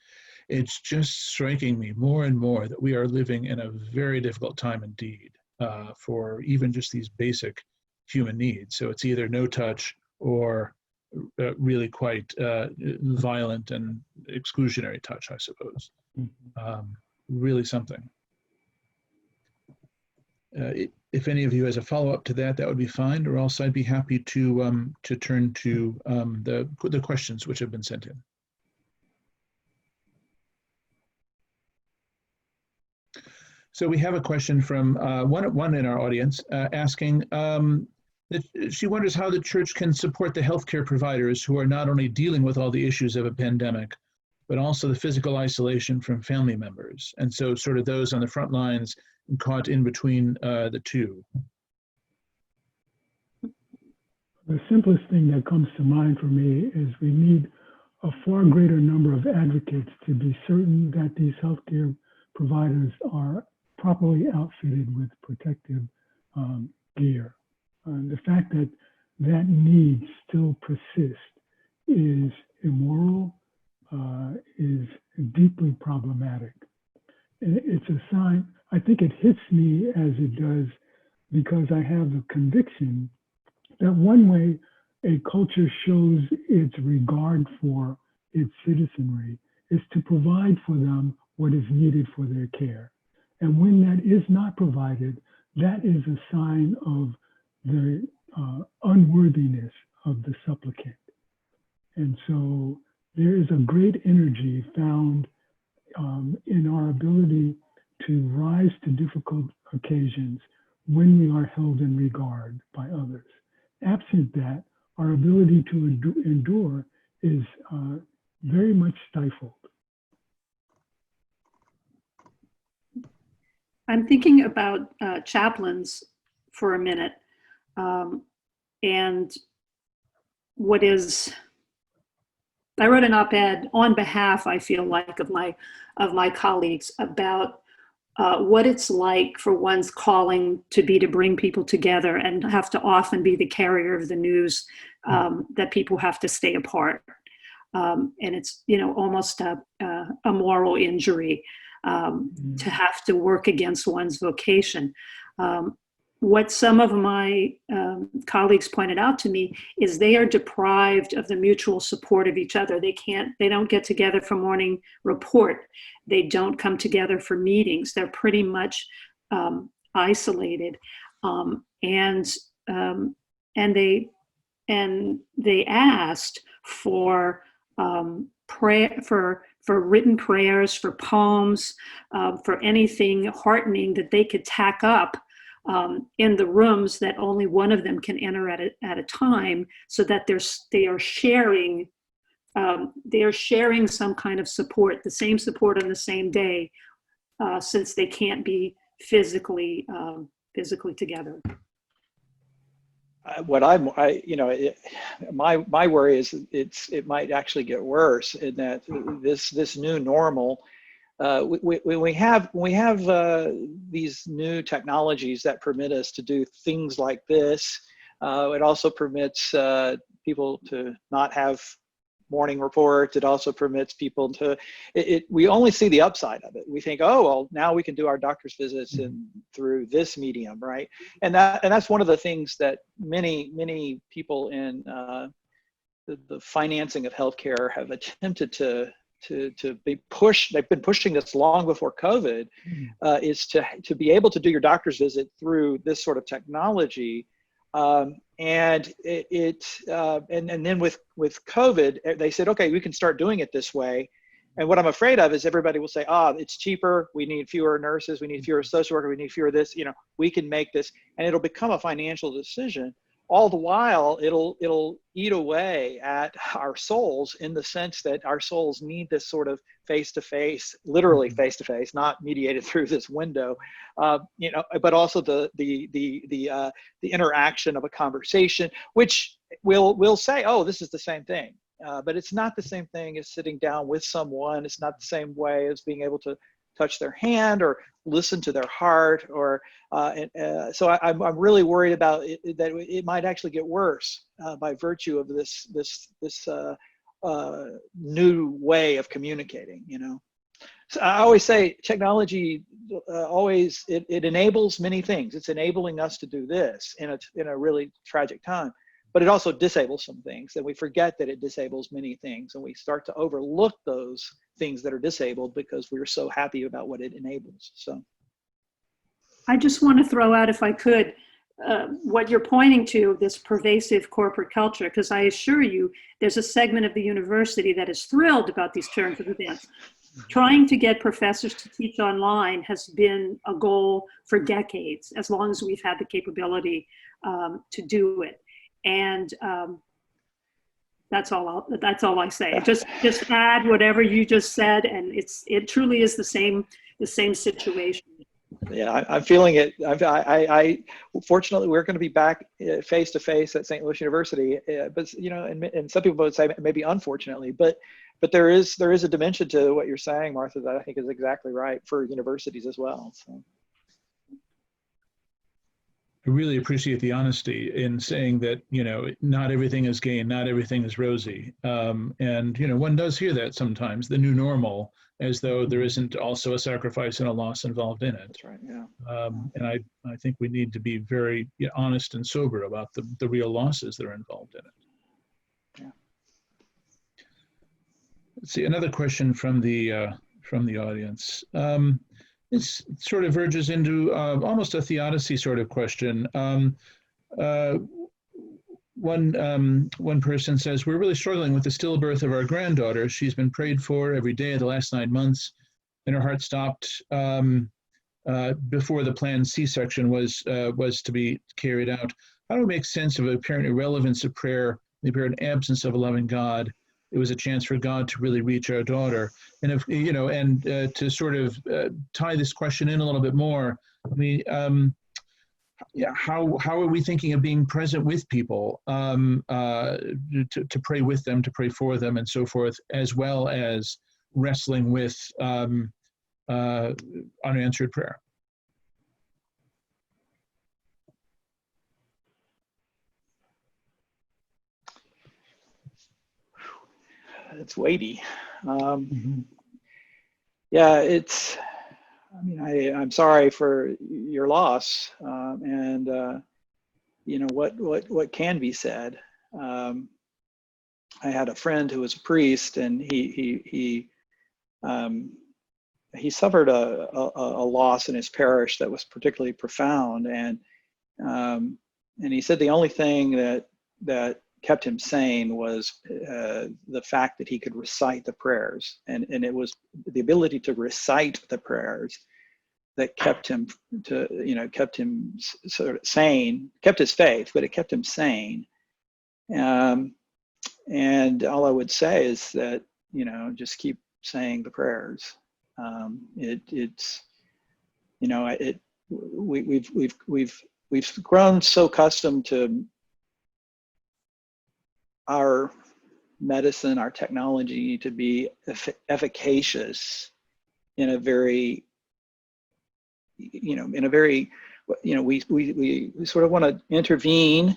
it's just striking me more and more that we are living in a very difficult time indeed for even just these basic human needs. So it's either no touch or really quite violent and exclusionary touch, I suppose. Really something. If any of you has a follow-up to that, that would be fine, or else I'd be happy to turn to the questions which have been sent in. So we have a question from one in our audience asking, she wonders how the church can support the healthcare providers who are not only dealing with all the issues of a pandemic, but also the physical isolation from family members. And so sort of those on the front lines caught in between the two. The simplest thing that comes to mind for me is we need a far greater number of advocates to be certain that these healthcare providers are properly outfitted with protective gear. The fact that that need still persists is immoral, is deeply problematic. It's a sign, I think it hits me as it does because I have the conviction that one way a culture shows its regard for its citizenry is to provide for them what is needed for their care. And when that is not provided, that is a sign of the unworthiness of the supplicant. And so there is a great energy found in our ability to rise to difficult occasions when we are held in regard by others. Absent that, our ability to endure is very much stifled. I'm thinking about chaplains for a minute, and what is, I wrote an op-ed on behalf, I feel like, of my colleagues about what it's like for one's calling to be to bring people together and have to often be the carrier of the news that people have to stay apart. And it's, almost a moral injury to have to work against one's vocation. What some of my colleagues pointed out to me is they are deprived of the mutual support of each other. They don't get together for morning report. They don't come together for meetings. They're pretty much isolated. And they asked for prayer, for written prayers, for poems, for anything heartening that they could tack up in the rooms that only one of them can enter at a time, so that they are sharing some kind of support, the same support on the same day, since they can't be physically together. My worry is it might actually get worse in that this new normal. When we have these new technologies that permit us to do things like this, it also permits people to not have morning reports. It also permits people to, we only see the upside of it. We think, oh, well, now we can do our doctor's visits through this medium, right? And that's one of the things that many people in the financing of healthcare have attempted to be pushed. They've been pushing this long before COVID, is to be able to do your doctor's visit through this sort of technology. And then with COVID, they said, okay, we can start doing it this way. And what I'm afraid of is everybody will say, it's cheaper. We need fewer nurses. We need fewer social workers. We need fewer this, we can make this, and it'll become a financial decision. All the while, it'll eat away at our souls, in the sense that our souls need this sort of face-to-face, literally face-to-face, not mediated through this window, but also the interaction of a conversation, which we'll say, oh, this is the same thing, but it's not the same thing as sitting down with someone. It's not the same way as being able to touch their hand or listen to their heart, or so I'm really worried about that it might actually get worse by virtue of this new way of communicating. So I always say technology it enables many things. It's enabling us to do this in a really tragic time, but it also disables some things, and we forget that it disables many things, and we start to overlook those things that are disabled because we're so happy about what it enables. So I just want to throw out, if I could, what you're pointing to, this pervasive corporate culture, because I assure you there's a segment of the university that is thrilled about these terms of events. Trying to get professors to teach online has been a goal for decades, as long as we've had the capability to do it. And that's all I say. Just add whatever you just said, and it truly is the same situation. Yeah, I'm feeling it. I fortunately, we're going to be back face to face at St. Louis University, but and some people would say maybe unfortunately, but there is a dimension to what you're saying, Martha, that I think is exactly right for universities as well. So. I really appreciate the honesty in saying that, not everything is gain, not everything is rosy. And, one does hear that sometimes, the new normal, as though there isn't also a sacrifice and a loss involved in it. That's right, yeah. And I think we need to be very honest and sober about the real losses that are involved in it. Yeah. Let's see, another question from the audience. This sort of verges into almost a theodicy sort of question. One person says, we're really struggling with the stillbirth of our granddaughter. She's been prayed for every day of the last 9 months, and her heart stopped. before the planned C-section was to be carried out. How do we make sense of the apparent irrelevance of prayer, the apparent absence of a loving God? It was a chance for God to really reach our daughter. And if to sort of tie this question in a little bit more, I mean, how are we thinking of being present with people, to pray with them, to pray for them, and so forth, as well as wrestling with unanswered prayer? It's weighty. Yeah, it's. I mean, I'm sorry for your loss, and what can be said. I had a friend who was a priest, and he suffered a loss in his parish that was particularly profound, and he said the only thing that kept him sane was the fact that he could recite the prayers, and it was the ability to recite the prayers that kept him sort of sane, kept his faith, but it kept him sane. And all I would say is that, just keep saying the prayers. We've grown so accustomed to our medicine, our technology to be efficacious in a very, we sort of want to intervene,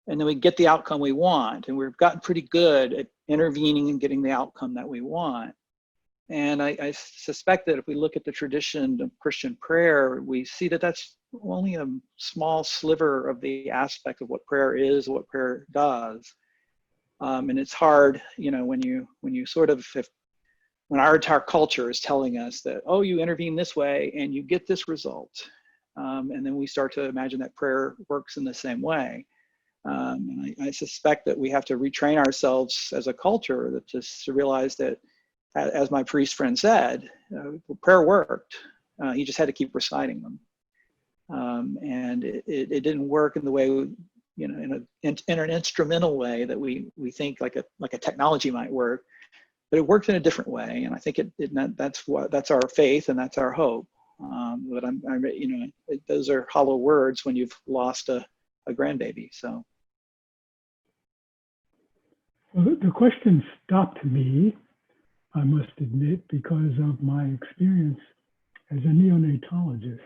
and then we get the outcome we want. And we've gotten pretty good at intervening and getting the outcome that we want. And I suspect that if we look at the tradition of Christian prayer, we see that that's only a small sliver of the aspect of what prayer is, what prayer does. And it's hard, when you sort of, when our entire culture is telling us that, oh, you intervene this way and you get this result. And then we start to imagine that prayer works in the same way. And I suspect that we have to retrain ourselves as a culture to realize that, as my priest friend said, prayer worked. He just had to keep reciting them. And it didn't work in the way, in an instrumental way that we think like a technology might work, but it worked in a different way. And I think that's our faith and that's our hope. But those are hollow words when you've lost a grandbaby. So. Well, the question stopped me, I must admit, because of my experience as a neonatologist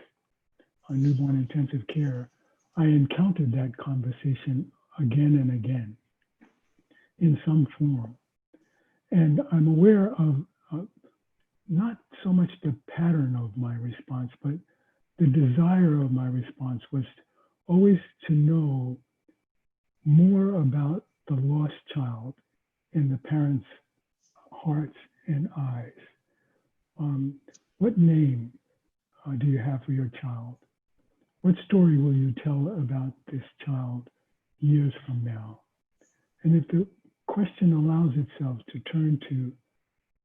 on newborn intensive care. I encountered that conversation again and again in some form. And I'm aware of not so much the pattern of my response, but the desire of my response was always to know more about the lost child in the parents' hearts and eyes. What name do you have for your child? What story will you tell about this child years from now? And if the question allows itself to turn to,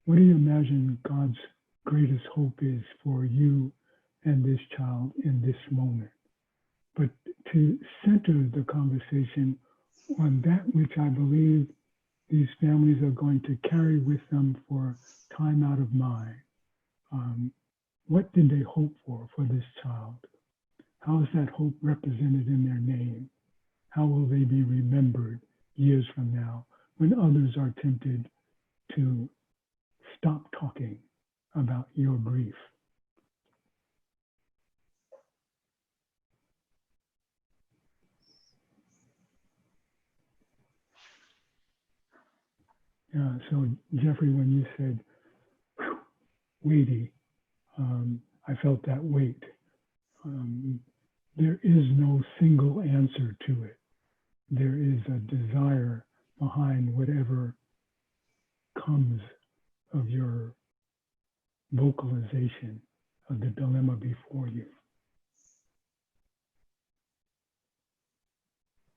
what do you imagine God's greatest hope is for you and this child in this moment? But to center the conversation on that which I believe these families are going to carry with them for time out of mind. What did they hope for this child? How is that hope represented in their name? How will they be remembered years from now when others are tempted to stop talking about your grief? Yeah, so Jeffrey, when you said weighty, I felt that weight. There is no single answer to it. There is a desire behind whatever comes of your vocalization of the dilemma before you.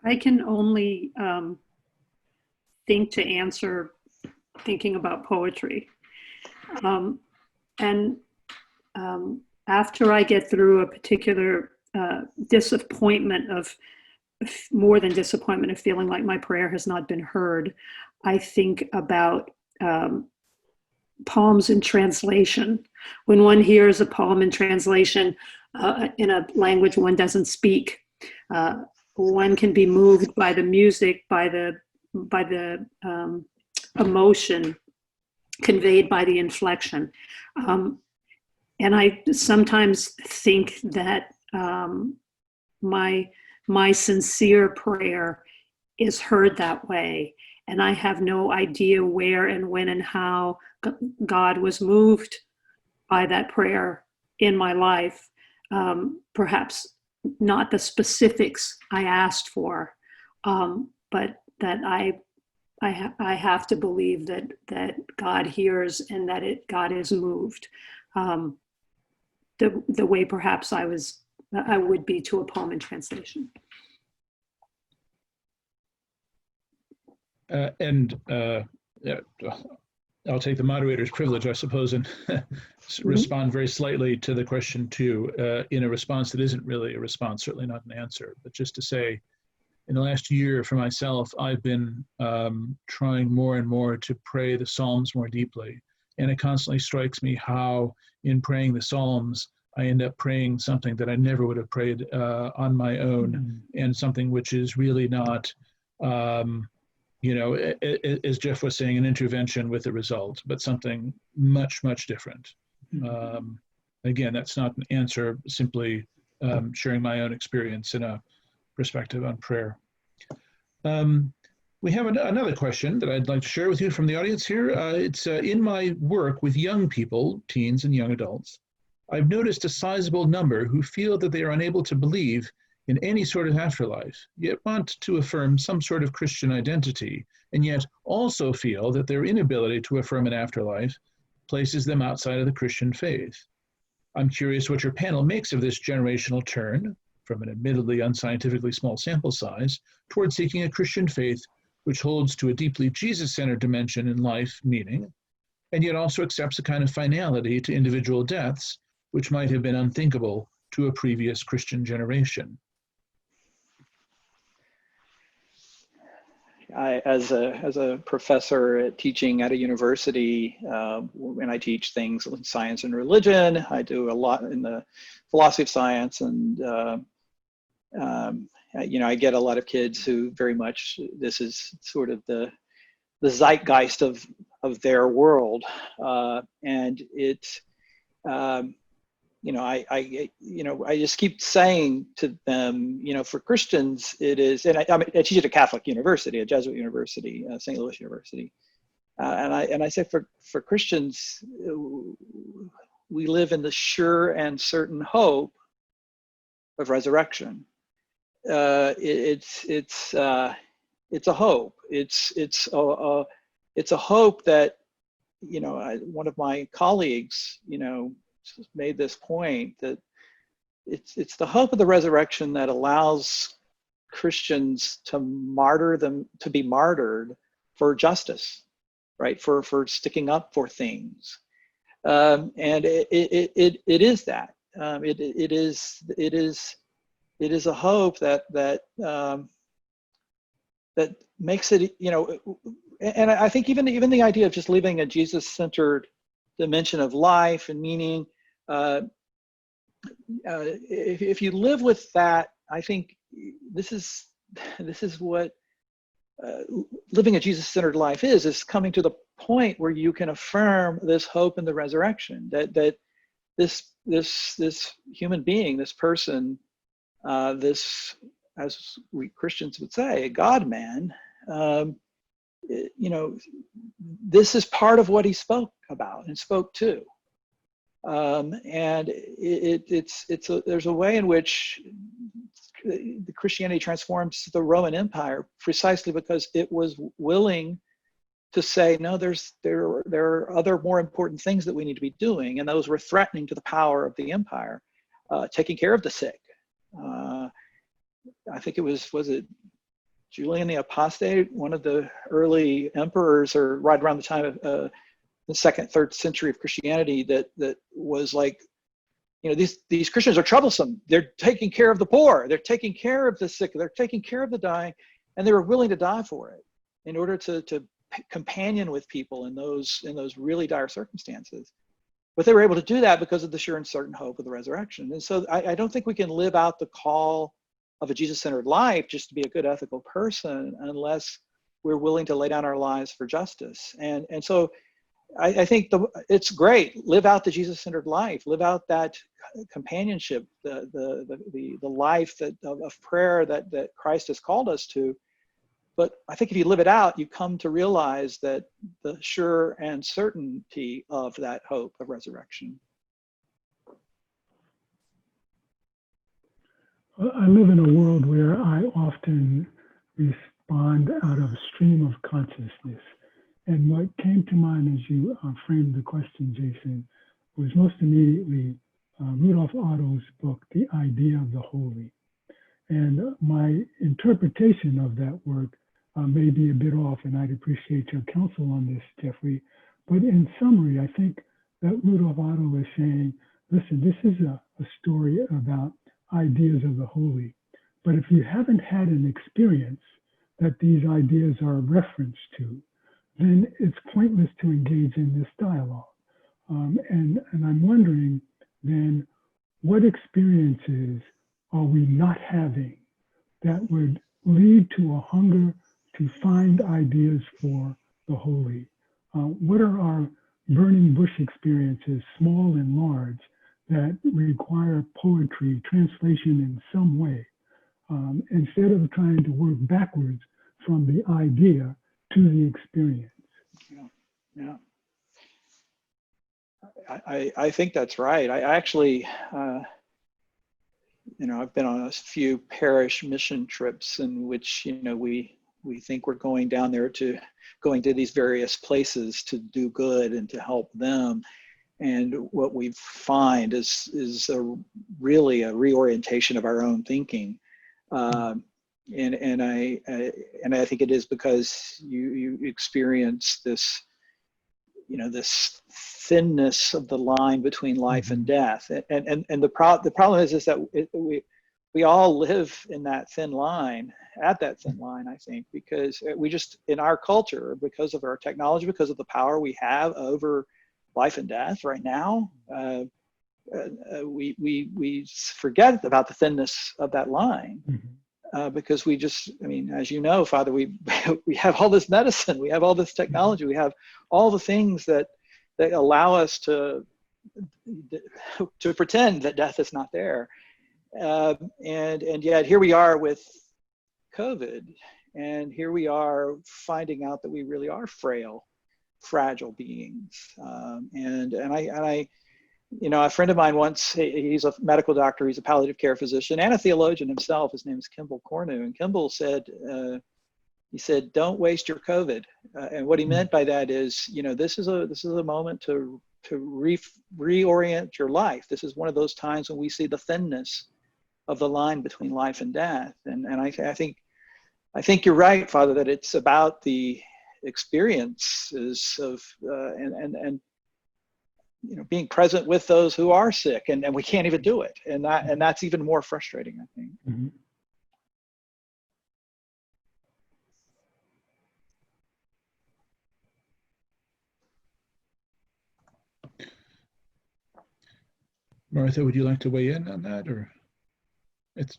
I can only think to answer thinking about poetry. after I get through a particular disappointment of more than disappointment of feeling like my prayer has not been heard, I think about poems in translation. When one hears a poem in translation in a language one doesn't speak, one can be moved by the music, by the emotion conveyed by the inflection. And I sometimes think that my sincere prayer is heard that way. And I have no idea where and when and how God was moved by that prayer in my life. Perhaps not the specifics I asked for, but that I have to believe that God hears and that God is moved the way perhaps I would be to a poem in translation. I'll take the moderator's privilege, I suppose, and respond very slightly to the question too, in a response that isn't really a response, certainly not an answer, but just to say, in the last year for myself, I've been trying more and more to pray the Psalms more deeply. And it constantly strikes me how in praying the Psalms, I end up praying something that I never would have prayed on my own, and something which is really not, as Jeff was saying, an intervention with a result, but something much, much different. Again, that's not an answer, simply sharing my own experience in a perspective on prayer. We have another question that I'd like to share with you from the audience here. It's in my work with young people, teens and young adults, I've noticed a sizable number who feel that they are unable to believe in any sort of afterlife, yet want to affirm some sort of Christian identity, and yet also feel that their inability to affirm an afterlife places them outside of the Christian faith. I'm curious what your panel makes of this generational turn from an admittedly unscientifically small sample size towards seeking a Christian faith which holds to a deeply Jesus-centered dimension in life meaning, and yet also accepts a kind of finality to individual deaths which might have been unthinkable to a previous Christian generation. As a professor teaching at a university, and I teach things in science and religion, I do a lot in the philosophy of science, and I get a lot of kids who very much, this is sort of the zeitgeist of their world, and it's I just keep saying to them, for Christians, it is, and I teach at a Catholic university, a Jesuit university, St. Louis University, and I say for Christians, we live in the sure and certain hope of resurrection. It's a hope. It's a hope that, one of my colleagues, made this point that it's the hope of the resurrection that allows Christians to be martyred for justice, right? For sticking up for things, and it is that it is a hope that makes it, and I think even the idea of just living a Jesus-centered dimension of life and meaning. If you live with that, I think this is what living a Jesus-centered life is coming to the point where you can affirm this hope in the resurrection, that this human being, this person, this, as we Christians would say, God-man, this is part of what he spoke about and spoke to. And there's a way in which the Christianity transforms the Roman Empire precisely because it was willing to say, no, there are other more important things that we need to be doing, and those were threatening to the power of the empire, taking care of the sick. I think it was it Julian the Apostate, one of the early emperors, or right around the time of the 2nd, 3rd century of Christianity, that was like, these Christians are troublesome. They're taking care of the poor. They're taking care of the sick. They're taking care of the dying, and they were willing to die for it in order to companion with people in those really dire circumstances. But they were able to do that because of the sure and certain hope of the resurrection. And so I don't think we can live out the call of a Jesus-centered life just to be a good ethical person unless we're willing to lay down our lives for justice. And so I think it's great. Live out the Jesus-centered life. Live out that companionship, the life of prayer that Christ has called us to. But I think if you live it out, you come to realize that the sure and certainty of that hope of resurrection. I live in a world where I often respond out of a stream of consciousness. And what came to mind as you framed the question, Jason, was most immediately Rudolf Otto's book, The Idea of the Holy. And my interpretation of that work may be a bit off, and I'd appreciate your counsel on this, Jeffrey. But in summary, I think that Rudolf Otto is saying, listen, this is a story about ideas of the holy. But if you haven't had an experience that these ideas are a reference to, then it's pointless to engage in this dialogue. And I'm wondering then, what experiences are we not having that would lead to a hunger to find ideas for the holy? What are our burning bush experiences, small and large, that require poetry, translation in some way, instead of trying to work backwards from the idea to the experience? Yeah. I think that's right. I actually, I've been on a few parish mission trips in which, we think we're going down there going to these various places to do good and to help them. And what we find is really a reorientation of our own thinking. And I think it is because you experience this, this thinness of the line between life and death. And the problem is that we all live in that thin line, I think, because we just, in our culture, because of our technology, because of the power we have over life and death right now, we forget about the thinness of that line. Because we just, as you know, Father, we have all this medicine, we have all this technology, we have all the things that allow us to pretend that death is not there. And yet here we are with COVID, and here we are finding out that we really are frail, fragile beings. And I a friend of mine once, he's a medical doctor, he's a palliative care physician and a theologian himself. His name is Kimball Cornu. And Kimball said, he said, don't waste your COVID. And what he meant by that is, this is a moment to reorient your life. This is one of those times when we see the thinness of the line between life and death. And I think you're right, Father, that it's about the experiences of and being present with those who are sick, and we can't even do it, and that's even more frustrating, I think. Mm-hmm. Martha, would you like to weigh in on that, or it's?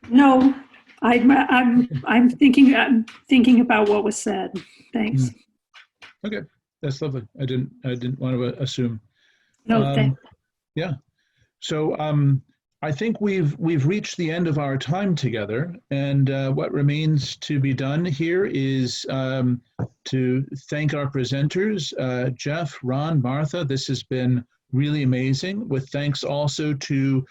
No, I'm thinking about what was said. Thanks. Okay, that's lovely. I didn't want to assume. No, thanks. Yeah. So I think we've reached the end of our time together, and what remains to be done here is to thank our presenters, Jeff, Ron, Martha. This has been really amazing. With thanks also to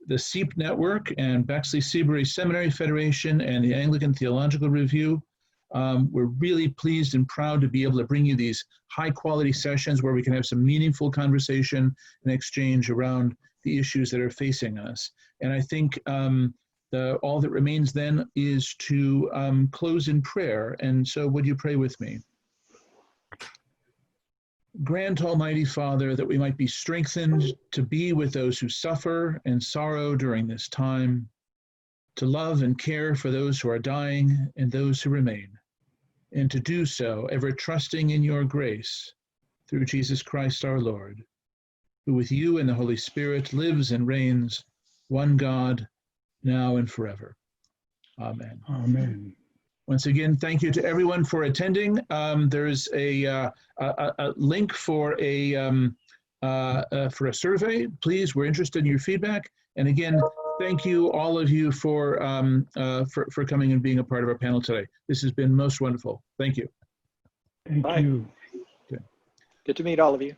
the SEEP Network and Bexley Seabury Seminary Federation and the Anglican Theological Review. We're really pleased and proud to be able to bring you these high quality sessions where we can have some meaningful conversation and exchange around the issues that are facing us. And I think all that remains then is to close in prayer. And so would you pray with me? Grant, Almighty Father, that we might be strengthened to be with those who suffer and sorrow during this time, to love and care for those who are dying and those who remain, and to do so ever trusting in your grace through Jesus Christ our Lord, who with you and the Holy Spirit lives and reigns, one God, now and forever. Amen. Amen. Once again, thank you to everyone for attending. There's a link for a survey. Please, we're interested in your feedback. And again, thank you, all of you, for coming and being a part of our panel today. This has been most wonderful. Thank you. Thank Bye. you. Good to meet all of you.